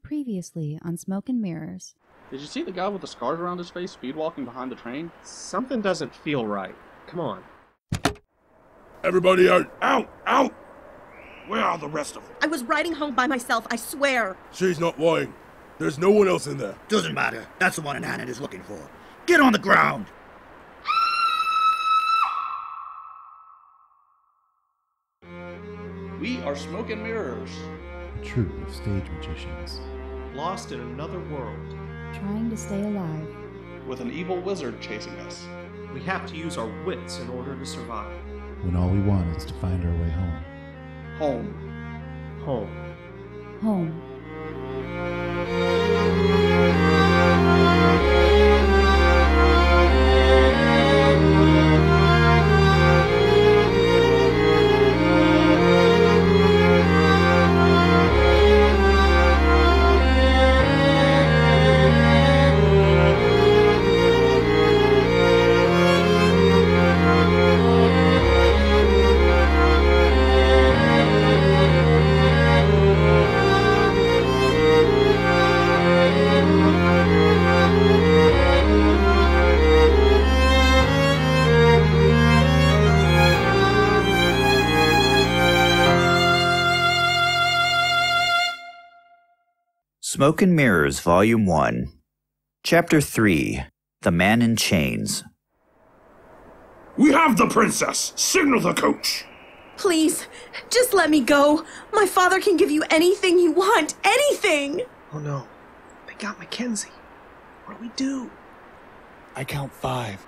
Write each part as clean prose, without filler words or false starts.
Previously on Smoke and Mirrors. Did you see the guy with the scars around his face speed walking behind the train? Something doesn't feel right. Come on. Everybody out! Out! Out! Where are the rest of them? I was riding home by myself, I swear. She's not lying. There's no one else in there. Doesn't matter. That's the one Anathema is looking for. Get on the ground! We are Smoke and Mirrors. A troupe of stage magicians. Lost in another world. Trying to stay alive. With an evil wizard chasing us. We have to use our wits in order to survive. When all we want is to find our way home. Home. Home. Home. Smoke and Mirrors, Volume 1, Chapter 3, The Man in Chains. We have the princess! Signal the coach! Please, just let me go. My father can give you anything you want. Anything! Oh no. They got Mackenzie. What do we do? I count 5.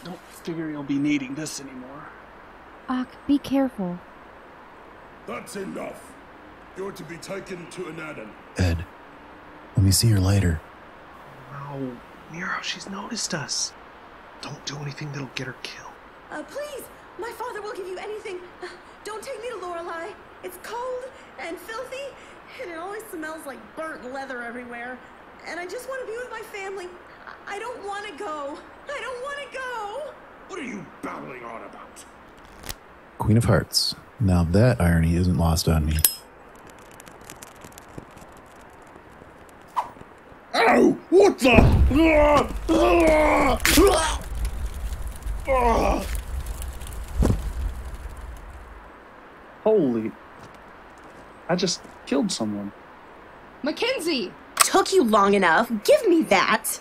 Don't figure you'll be needing this anymore. Ak, be careful. That's enough. You're to be taken to Anathema. Ed, let me see your lighter. No. Nero, she's noticed us. Don't do anything that'll get her killed. Please, my father will give you anything. Don't take me to Lorelei. It's cold and filthy, and it always smells like burnt leather everywhere. And I just want to be with my family. I don't want to go. I don't want to go. What are you babbling on about? Queen of Hearts. Now that irony isn't lost on me. Ow! What the? Holy. I just killed someone. Mackenzie! Took you long enough. Give me that.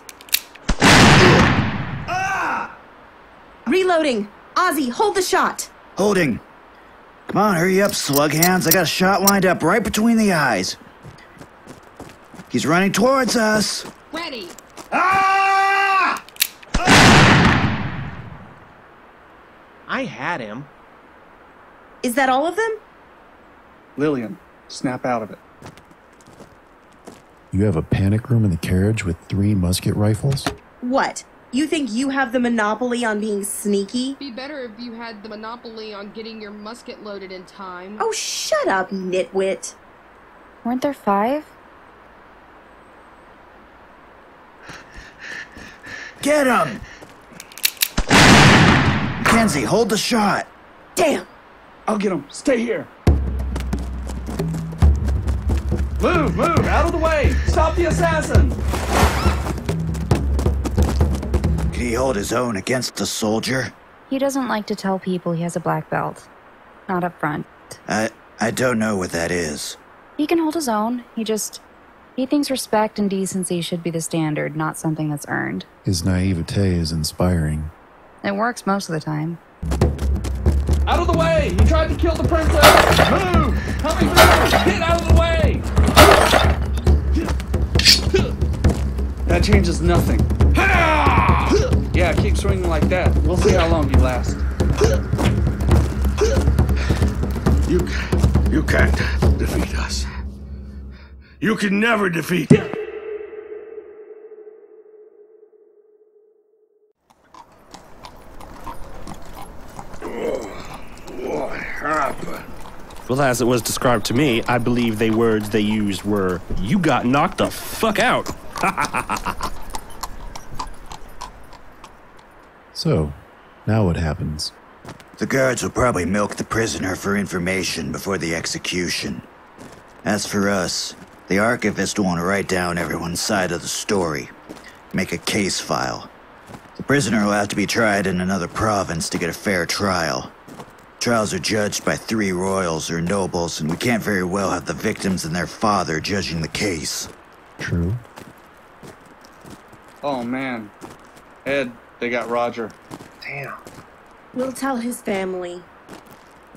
Reloading. Ozzy, hold the shot. Holding. Come on, hurry up, slug hands. I got a shot lined up right between the eyes. He's running towards us. Ready. I had him. Is that all of them? Lillian, snap out of it. You have a panic room in the carriage with 3 musket rifles? What? You think you have the monopoly on being sneaky? Be better if you had the monopoly on getting your musket loaded in time. Oh, shut up, nitwit. Weren't there 5? Get him! Mackenzie, hold the shot. Damn! I'll get him. Stay here. Move! Out of the way! Stop the assassin! Can he hold his own against the soldier? He doesn't like to tell people he has a black belt. Not up front. I don't know what that is. He can hold his own. He thinks respect and decency should be the standard, not something that's earned. His naivete is inspiring. It works most of the time. Out of the way! He tried to kill the princess! Move! Coming through! Get out of the way! That changes nothing. Yeah, keep swinging like that. We'll see how long you last. You can't defeat us. You can never defeat. What happened? Well, as it was described to me, I believe the words they used were, "You got knocked the fuck out." So, now what happens? The guards will probably milk the prisoner for information before the execution. As for us, the archivist won't write down everyone's side of the story. Make a case file. The prisoner will have to be tried in another province to get a fair trial. Trials are judged by 3 royals or nobles, and we can't very well have the victims and their father judging the case. True. Oh, man. Ed, they got Roger. Damn. We'll tell his family.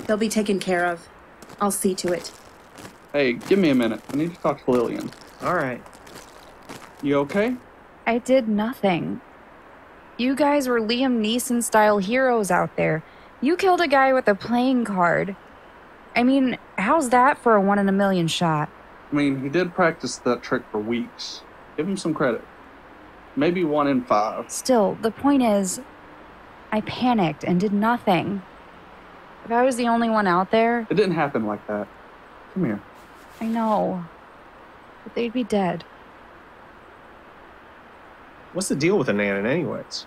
They'll be taken care of. I'll see to it. Hey, give me a minute. I need to talk to Lillian. All right. You okay? I did nothing. You guys were Liam Neeson-style heroes out there. You killed a guy with a playing card. I mean, how's that for a 1 in a million shot? I mean, he did practice that trick for weeks. Give him some credit. Maybe 1 in 5. Still, the point is, I panicked and did nothing. If I was the only one out there... It didn't happen like that. Come here. I know. But they'd be dead. What's the deal with Ananan anyways?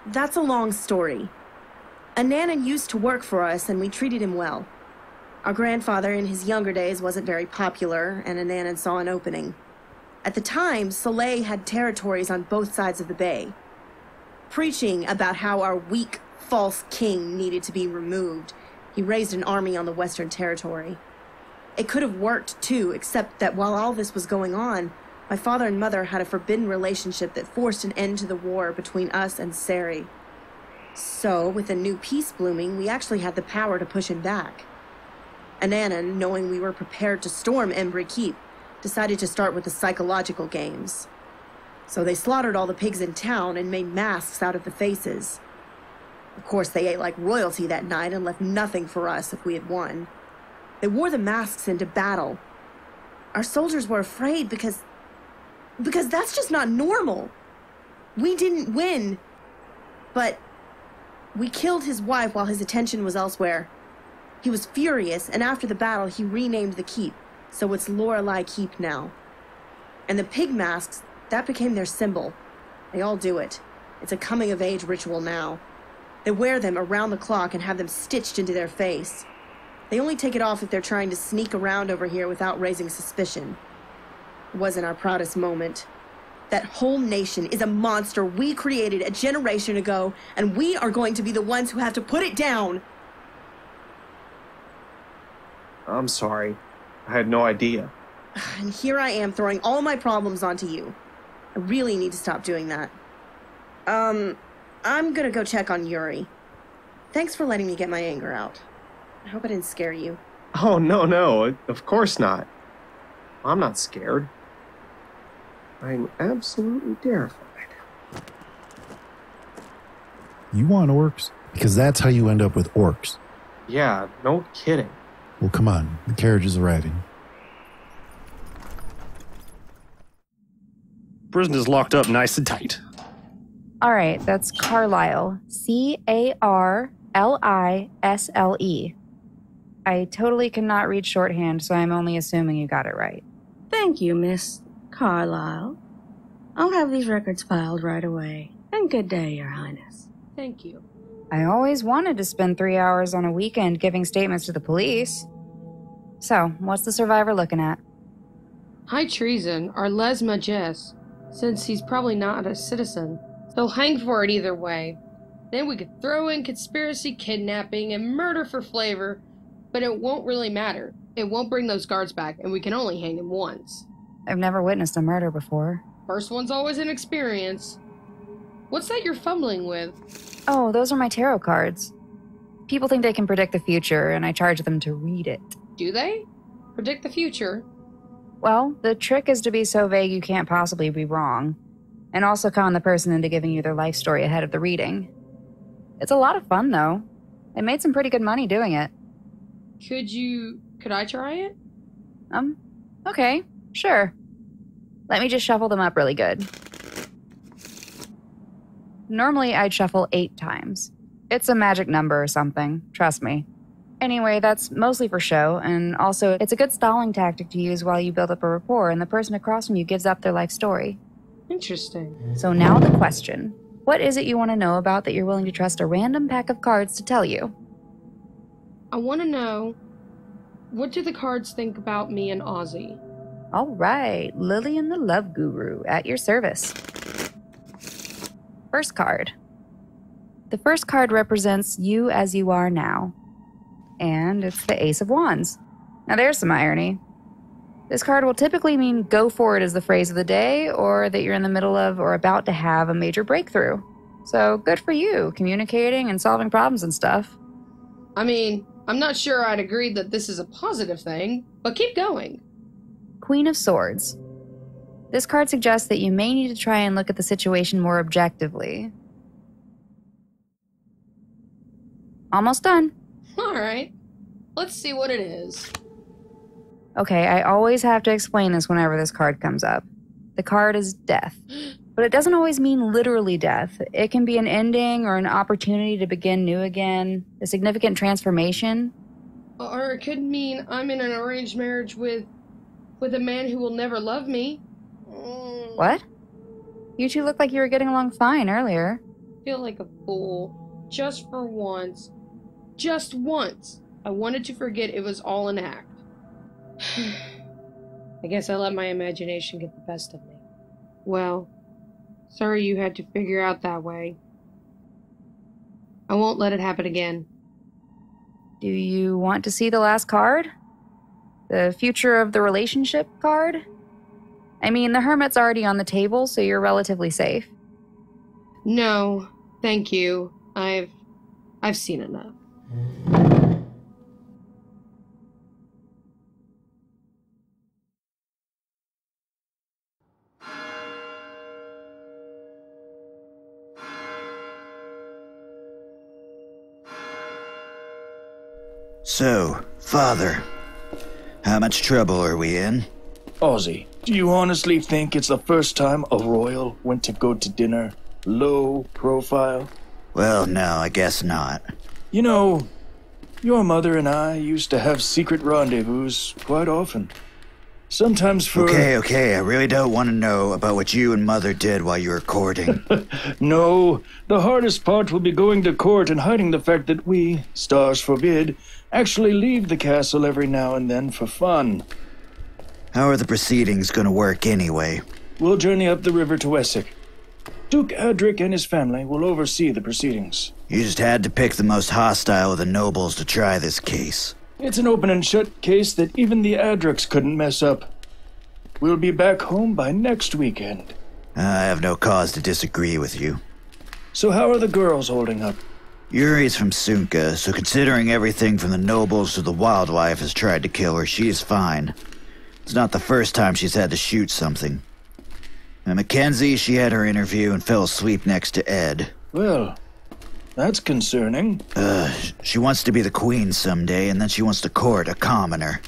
That's a long story. Ananan used to work for us, and we treated him well. Our grandfather in his younger days wasn't very popular, and Ananan saw an opening. At the time, Soleil had territories on both sides of the bay. Preaching about how our weak, false king needed to be removed, he raised an army on the Western Territory. It could have worked, too, except that while all this was going on, my father and mother had a forbidden relationship that forced an end to the war between us and Seri. So, with a new peace blooming, we actually had the power to push him back. Ananan, knowing we were prepared to storm Embry Keep, decided to start with the psychological games. So they slaughtered all the pigs in town and made masks out of the faces. Of course, they ate like royalty that night and left nothing for us if we had won. They wore the masks into battle. Our soldiers were afraid because that's just not normal. We didn't win, but we killed his wife while his attention was elsewhere. He was furious, and after the battle, he renamed the keep, so it's Lorelei Keep now. And the pig masks, that became their symbol. They all do it. It's a coming-of-age ritual now. They wear them around the clock and have them stitched into their face. They only take it off if they're trying to sneak around over here without raising suspicion. It wasn't our proudest moment. That whole nation is a monster we created a generation ago, and we are going to be the ones who have to put it down. I'm sorry. I had no idea. And here I am throwing all my problems onto you. I really need to stop doing that. I'm gonna go check on Yuri. Thanks for letting me get my anger out. I hope I didn't scare you. Oh, no, of course not. I'm not scared. I'm absolutely terrified. You want orcs? Because that's how you end up with orcs. Yeah, no kidding. Well, come on. The carriage is arriving. Prison is locked up nice and tight. All right, that's Carlisle. Carlisle. I totally cannot read shorthand, so I'm only assuming you got it right. Thank you, Miss Carlisle. I'll have these records filed right away. And good day, Your Highness. Thank you. I always wanted to spend 3 hours on a weekend giving statements to the police. So, what's the survivor looking at? High treason, or lèse majesté, since he's probably not a citizen. They'll hang for it either way. Then we could throw in conspiracy, kidnapping, and murder for flavor, but it won't really matter. It won't bring those guards back, and we can only hang him once. I've never witnessed a murder before. First one's always an experience. What's that you're fumbling with? Oh, those are my tarot cards. People think they can predict the future, and I charge them to read it. Do they? Predict the future? Well, the trick is to be so vague you can't possibly be wrong, and also con the person into giving you their life story ahead of the reading. It's a lot of fun, though. I made some pretty good money doing it. Could I try it? Okay, sure. Let me just shuffle them up really good. Normally, I'd shuffle 8 times. It's a magic number or something, trust me. Anyway, that's mostly for show, and also it's a good stalling tactic to use while you build up a rapport and the person across from you gives up their life story. Interesting. So now the question. What is it you want to know about that you're willing to trust a random pack of cards to tell you? I want to know, what do the cards think about me and Ozzy? All right, Lillian the Love Guru, at your service. First card. The first card represents you as you are now. And it's the Ace of Wands. Now there's some irony. This card will typically mean go for it as the phrase of the day, or that you're in the middle of or about to have a major breakthrough. So good for you, communicating and solving problems and stuff. I mean, I'm not sure I'd agree that this is a positive thing, but keep going. Queen of Swords. This card suggests that you may need to try and look at the situation more objectively. Almost done. Alright, let's see what it is. Okay, I always have to explain this whenever this card comes up. The card is death. But it doesn't always mean literally death. It can be an ending or an opportunity to begin new again, a significant transformation. Or it could mean I'm in an arranged marriage with a man who will never love me. What? You two looked like you were getting along fine earlier. I feel like a fool. Just for once. Just once. I wanted to forget it was all an act. I guess I let my imagination get the best of me. Well, sorry you had to figure out that way. I won't let it happen again. Do you want to see the last card? The future of the relationship card? I mean, the Hermit's already on the table, so you're relatively safe. No, thank you. I've seen enough. So, Father, how much trouble are we in? Ozzy, do you honestly think it's the first time a royal went to go to dinner low profile? Well, no, I guess not. You know, your mother and I used to have secret rendezvous quite often. Sometimes for... Okay, I really don't want to know about what you and Mother did while you were courting. No, the hardest part will be going to court and hiding the fact that we, stars forbid, actually leave the castle every now and then for fun. How are the proceedings going to work anyway? We'll journey up the river to Wessex. Duke Adric and his family will oversee the proceedings. You just had to pick the most hostile of the nobles to try this case. It's an open and shut case that even the Adrics couldn't mess up. We'll be back home by next weekend. I have no cause to disagree with you. So how are the girls holding up? Yuri's from Sunka, so considering everything from the nobles to the wildlife has tried to kill her, she is fine. It's not the first time she's had to shoot something. And Mackenzie, she had her interview and fell asleep next to Ed. Well, that's concerning. She wants to be the queen someday, and then she wants to court a commoner.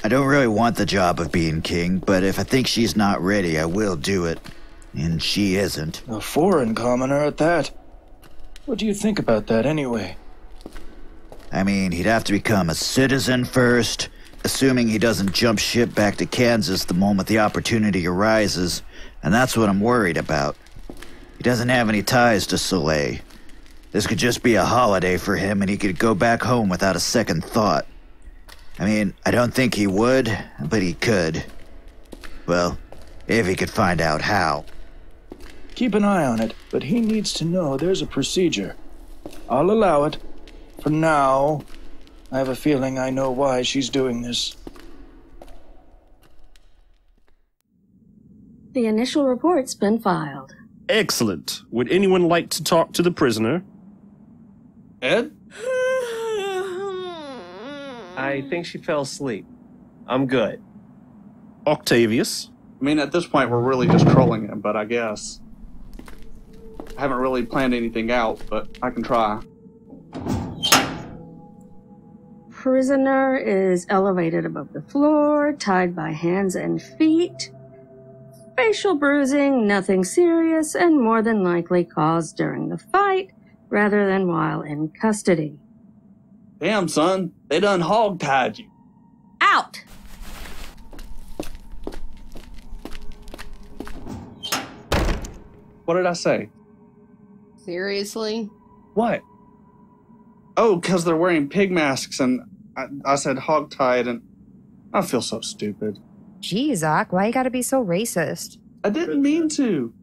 I don't really want the job of being king, but if I think she's not ready, I will do it. And she isn't. A foreign commoner at that. What do you think about that anyway? I mean, he'd have to become a citizen first, assuming he doesn't jump ship back to Kansas the moment the opportunity arises, and that's what I'm worried about. He doesn't have any ties to Soleil. This could just be a holiday for him, and he could go back home without a second thought. I mean, I don't think he would, but he could. Well, if he could find out how. Keep an eye on it, but he needs to know there's a procedure. I'll allow it. For now, I have a feeling I know why she's doing this. The initial report's been filed. Excellent. Would anyone like to talk to the prisoner? Ed? I think she fell asleep. I'm good. Octavius? I mean, at this point, we're really just trolling him, but I guess. I haven't really planned anything out, but I can try. Prisoner is elevated above the floor, tied by hands and feet. Facial bruising, nothing serious, and more than likely caused during the fight, rather than while in custody. Damn, son. They done hog-tied you. Out! What did I say? Seriously? What? Oh, because they're wearing pig masks and I said hogtied, and I feel so stupid. Gee, Zach, why you gotta be so racist? I didn't mean to.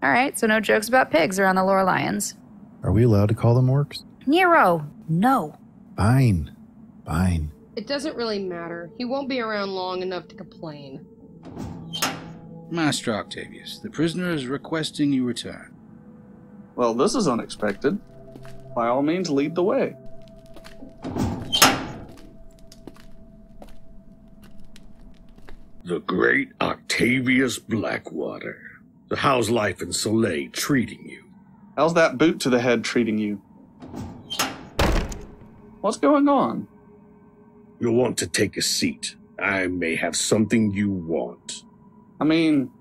All right, so no jokes about pigs around the Laura Lions. Are we allowed to call them orcs? Nero, no. Fine. Fine. It doesn't really matter. He won't be around long enough to complain. Master Octavius, the prisoner is requesting you return. Well, this is unexpected. By all means, lead the way. The great Octavius Blackwater. So how's life in Soleil treating you? How's that boot to the head treating you? What's going on? You'll want to take a seat. I may have something you want. I mean,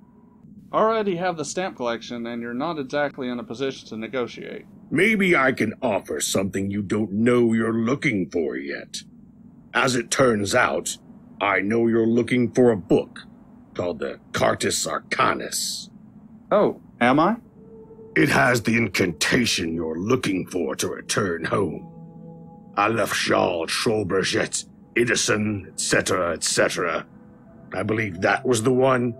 I already have the stamp collection, and you're not exactly in a position to negotiate. Maybe I can offer something you don't know you're looking for yet. As it turns out, I know you're looking for a book called the Cartus Arcanus. Oh, am I? It has the incantation you're looking for to return home. I left Charles, Scholberget, Edison, etc., etc. I believe that was the one.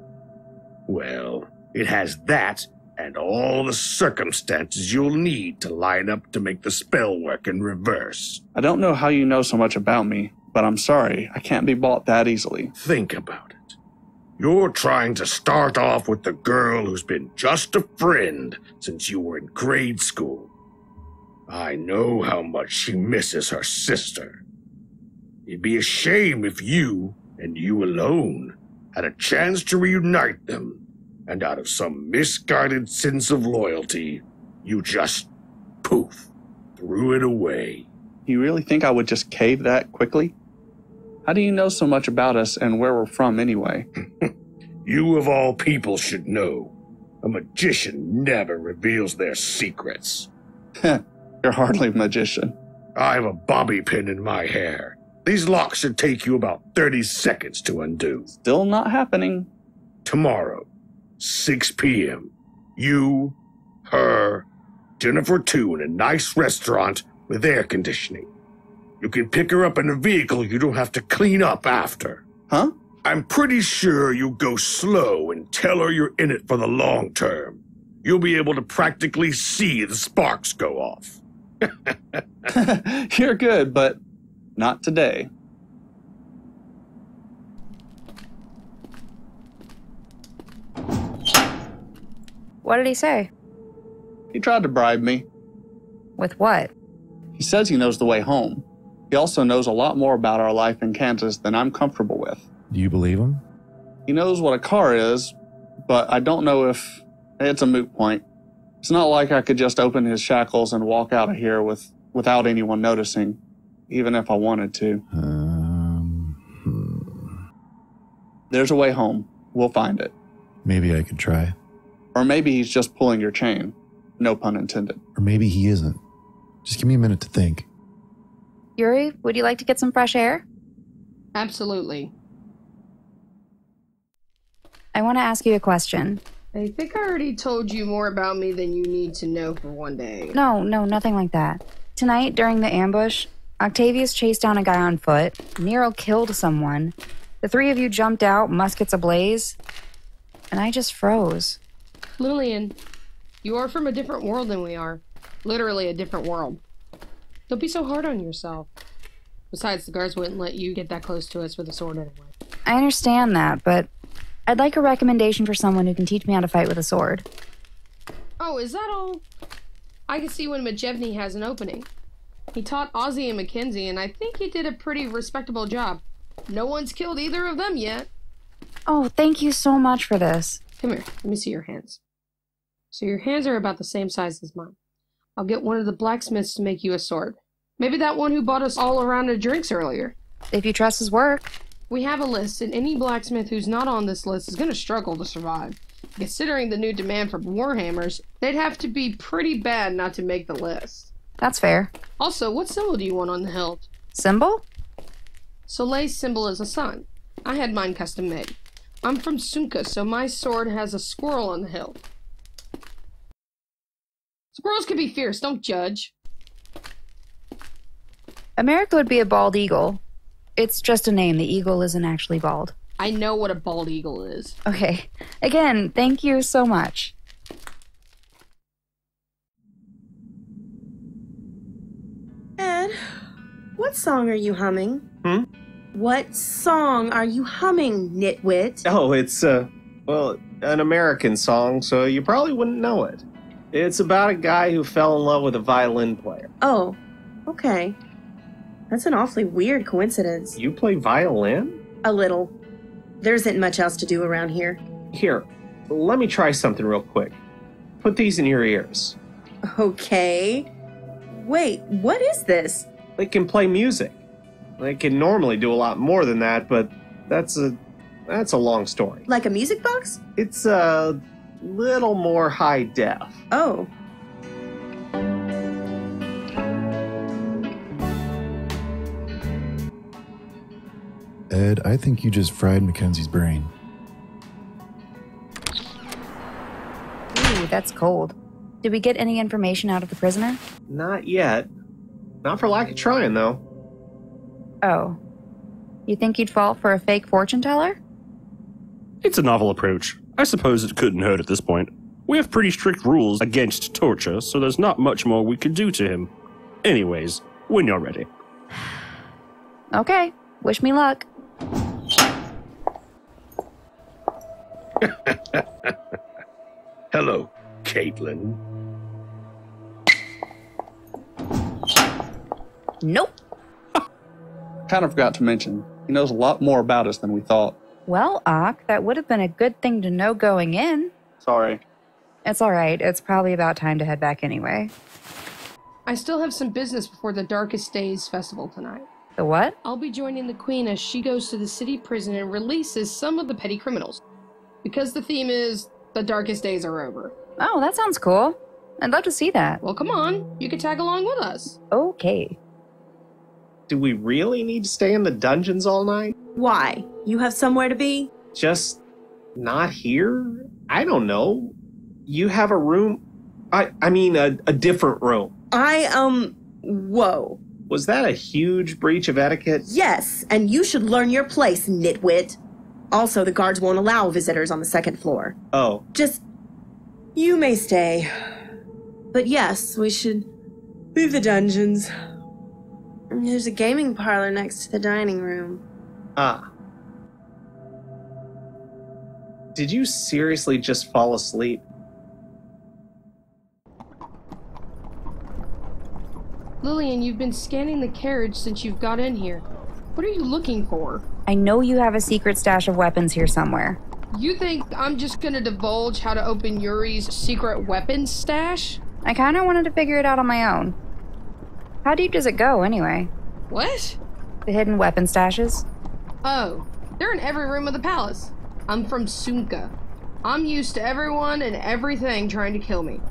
Well, it has that and all the circumstances you'll need to line up to make the spell work in reverse. I don't know how you know so much about me, but I'm sorry, I can't be bought that easily. Think about it. You're trying to start off with the girl who's been just a friend since you were in grade school. I know how much she misses her sister. It'd be a shame if you, and you alone, had a chance to reunite them, and out of some misguided sense of loyalty, you just, poof, threw it away. You really think I would just cave that quickly? How do you know so much about us and where we're from anyway? You of all people should know. A magician never reveals their secrets. You're hardly a magician. I have a bobby pin in my hair. These locks should take you about 30 seconds to undo. Still not happening. Tomorrow, 6 p.m. You, her, dinner for two in a nice restaurant with air conditioning. You can pick her up in a vehicle you don't have to clean up after. Huh? I'm pretty sure you go slow and tell her you're in it for the long term. You'll be able to practically see the sparks go off. You're good, but not today. What did he say? He tried to bribe me. With what? He says he knows the way home. He also knows a lot more about our life in Kansas than I'm comfortable with. Do you believe him? He knows what a car is, but I don't know if it's a moot point. It's not like I could just open his shackles and walk out of here without anyone noticing, even if I wanted to. There's a way home. We'll find it. Maybe I could try. Or maybe he's just pulling your chain. No pun intended. Or maybe he isn't. Just give me a minute to think. Yuri, would you like to get some fresh air? Absolutely. I want to ask you a question. I think I already told you more about me than you need to know for one day. No, nothing like that. Tonight, during the ambush, Octavius chased down a guy on foot. Nero killed someone. The three of you jumped out, muskets ablaze, and I just froze. Lillian, you are from a different world than we are. Literally a different world. Don't be so hard on yourself. Besides, the guards wouldn't let you get that close to us with a sword anyway. I understand that, but I'd like a recommendation for someone who can teach me how to fight with a sword. Oh, is that all? I can see when Majevny has an opening. He taught Ozzy and Mackenzie, and I think he did a pretty respectable job. No one's killed either of them yet. Oh, thank you so much for this. Come here, let me see your hands. So your hands are about the same size as mine. I'll get one of the blacksmiths to make you a sword. Maybe that one who bought us all a round of drinks earlier. If you trust his work. We have a list, and any blacksmith who's not on this list is going to struggle to survive. Considering the new demand for warhammers, they'd have to be pretty bad not to make the list. That's fair. Also, what symbol do you want on the hilt? Symbol? Soleil's symbol is a sun. I had mine custom made. I'm from Sunka, so my sword has a squirrel on the hilt. Squirrels can be fierce, don't judge. America would be a bald eagle. It's just a name. The eagle isn't actually bald. I know what a bald eagle is. Okay. Again, thank you so much. Ed, what song are you humming? Hmm? What song are you humming, nitwit? Oh, it's, well, an American song, so you probably wouldn't know it. It's about a guy who fell in love with a violin player. Oh, okay. That's an awfully weird coincidence. You play violin? A little. There isn't much else to do around here. Here, let me try something real quick. Put these in your ears. Okay. Wait, what is this? They can play music. They can normally do a lot more than that, but that's a long story. Like a music box? It's a little more high def. Oh. Ed, I think you just fried Mackenzie's brain. Ooh, that's cold. Did we get any information out of the prisoner? Not yet. Not for lack of trying, though. Oh. You think you'd fall for a fake fortune teller? It's a novel approach. I suppose it couldn't hurt at this point. We have pretty strict rules against torture, so there's not much more we could do to him. Anyways, when you're ready. Okay. Wish me luck. Hello, Caitlin. Nope. Kind of forgot to mention, he knows a lot more about us than we thought. Well, Ock, that would have been a good thing to know going in. Sorry. It's all right. It's probably about time to head back anyway. I still have some business before the Darkest Days festival tonight. The what? I'll be joining the Queen as she goes to the city prison and releases some of the petty criminals. Because the theme is, the Darkest Days are over. Oh, that sounds cool. I'd love to see that. Well, come on. You can tag along with us. Okay. Do we really need to stay in the dungeons all night? Why? You have somewhere to be? Just not here? I don't know. You have a room? I mean, a different room. Whoa. Was that a huge breach of etiquette? Yes, and you should learn your place, nitwit. Also, the guards won't allow visitors on the second floor. Oh. You may stay. But yes, we should leave the dungeons. There's a gaming parlor next to the dining room. Ah. Did you seriously just fall asleep? Lillian, you've been scanning the carriage since you've got in here. What are you looking for? I know you have a secret stash of weapons here somewhere. You think I'm just gonna divulge how to open Yuri's secret weapons stash? I kind of wanted to figure it out on my own. How deep does it go, anyway? What? The hidden weapon stashes? Oh, they're in every room of the palace. I'm from Sunka. I'm used to everyone and everything trying to kill me.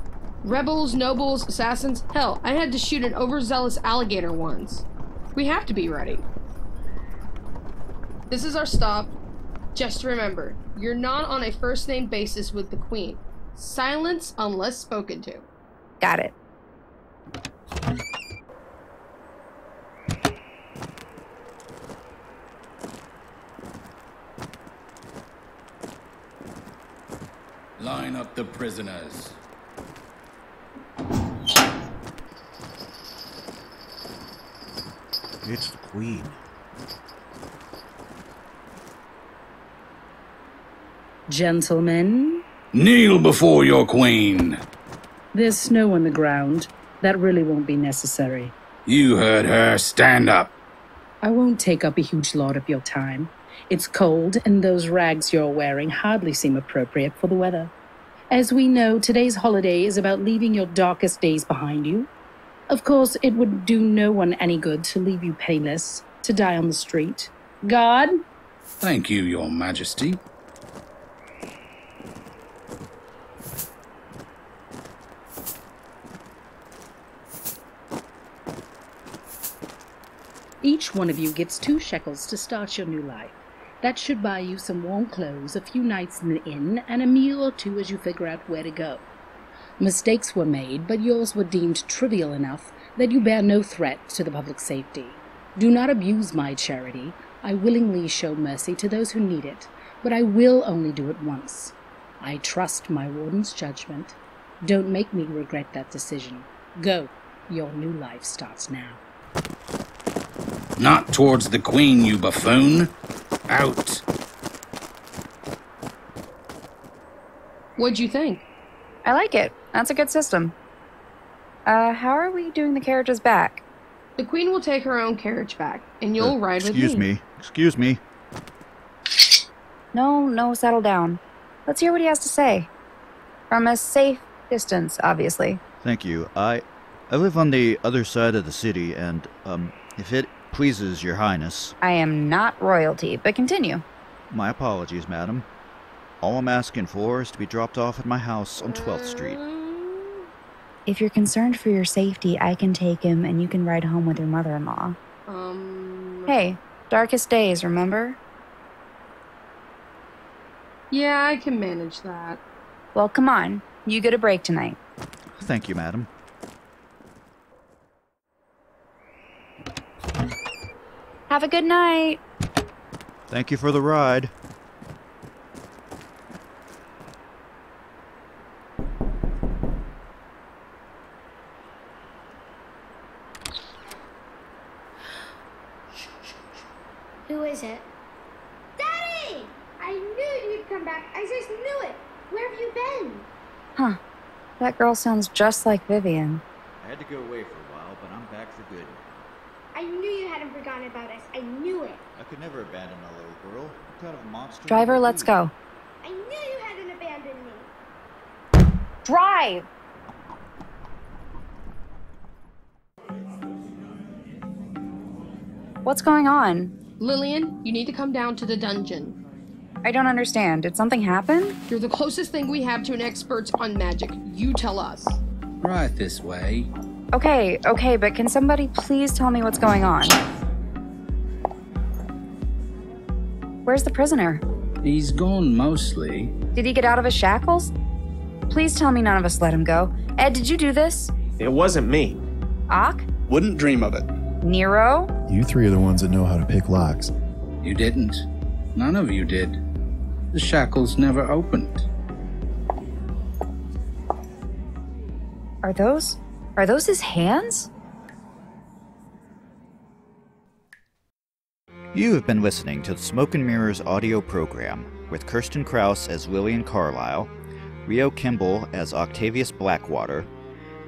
Rebels, nobles, assassins. Hell, I had to shoot an overzealous alligator once. We have to be ready. This is our stop. Just remember, you're not on a first-name basis with the Queen. Silence unless spoken to. Got it. Line up the prisoners. It's the Queen. Gentlemen, Kneel before your queen. there's snow on the ground. That really won't be necessary. You heard her. Stand up. I won't take up a huge lot of your time. It's cold, and those rags you're wearing hardly seem appropriate for the weather. As we know, today's holiday is about leaving your darkest days behind you. Of course, it would do no one any good to leave you penniless, to die on the street. God? Thank you, Your Majesty. Each one of you gets 2 shekels to start your new life. That should buy you some warm clothes, a few nights in the inn, and a meal or 2 as you figure out where to go. Mistakes were made, but yours were deemed trivial enough that you bear no threat to the public safety. Do not abuse my charity. I willingly show mercy to those who need it, but I will only do it once. I trust my warden's judgment. Don't make me regret that decision. Go. Your new life starts now. Not towards the Queen, you buffoon. Out. What'd you think? I like it. That's a good system. How are we doing the carriages back? The Queen will take her own carriage back, and you'll ride with me. Excuse me. No, settle down. Let's hear what he has to say. From a safe distance, obviously. Thank you. I live on the other side of the city, and, if it pleases your highness... I am not royalty, but continue. My apologies, madam. All I'm asking for is to be dropped off at my house on 12th Street. If you're concerned for your safety, I can take him and you can ride home with your mother-in-law. Hey, darkest days, remember? Yeah, I can manage that. Well, come on. You get a break tonight. Thank you, madam. Have a good night. Thank you for the ride. Who is it? Daddy! I knew you'd come back. I just knew it. Where have you been? Huh. That girl sounds just like Vivian. I had to go away for a while, but I'm back for good. I knew you hadn't forgotten about us. I knew it. I could never abandon a little girl. What kind of monster... Driver, let's go. I knew you hadn't abandoned me. Drive! What's going on? Lillian, you need to come down to the dungeon. I don't understand. Did something happen? You're the closest thing we have to an expert on magic. You tell us. Right this way. Okay, but can somebody please tell me what's going on? Where's the prisoner? He's gone mostly. Did he get out of his shackles? Please tell me none of us let him go. Ed, did you do this? It wasn't me. Ak? Wouldn't dream of it. Nero? You three are the ones that know how to pick locks. You didn't. None of you did. The shackles never opened. Are those his hands? You have been listening to the Smoke and Mirrors audio program with Kirsten Krause as Lillian Carlisle, Rio Kimball as Octavius Blackwater,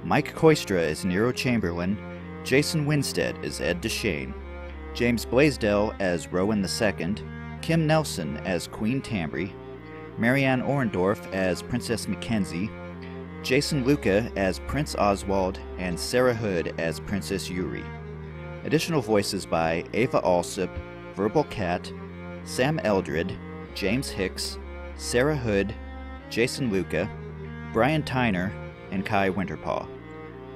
Mike Koistra as Nero Chamberlain, Jason Winstead as Ed Deshane, James Blaisdell as Rowan II, Kim Nelson as Queen Tambry, Marianne Orendorff as Princess Mackenzie, Jason Luka as Prince Oswald, and Sarah Hood as Princess Yuri. Additional voices by Ava Alsop, Verbal Cat, Sam Eldred, James Hicks, Sarah Hood, Jason Luka, Brian Tyner, and Kai Winterpaw.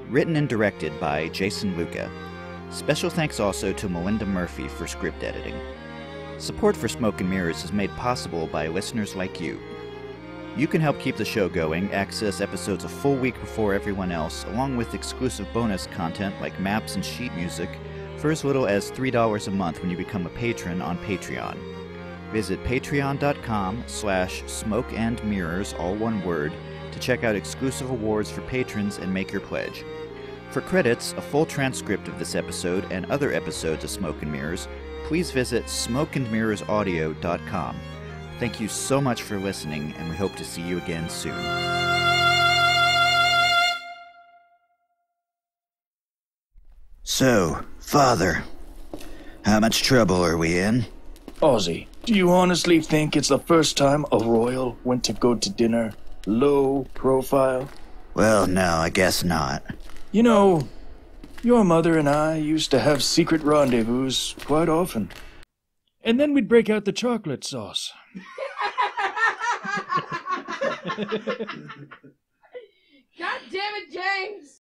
Written and directed by Jason Luka. Special thanks also to Melinda Murphy for script editing. Support for Smoke and Mirrors is made possible by listeners like you. You can help keep the show going, access episodes a full week before everyone else, along with exclusive bonus content like maps and sheet music, for as little as $3 a month when you become a patron on Patreon. Visit patreon.com/smokeandmirrors, all one word, to check out exclusive awards for patrons and make your pledge. For credits, a full transcript of this episode and other episodes of Smoke and Mirrors, please visit smokeandmirrorsaudio.com. Thank you so much for listening, and we hope to see you again soon. So, Father, how much trouble are we in? Ozzy, do you honestly think it's the first time a royal went to go to dinner low profile? Well, no, I guess not. You know, your mother and I used to have secret rendezvous quite often. And then we'd break out the chocolate sauce. God damn it, James!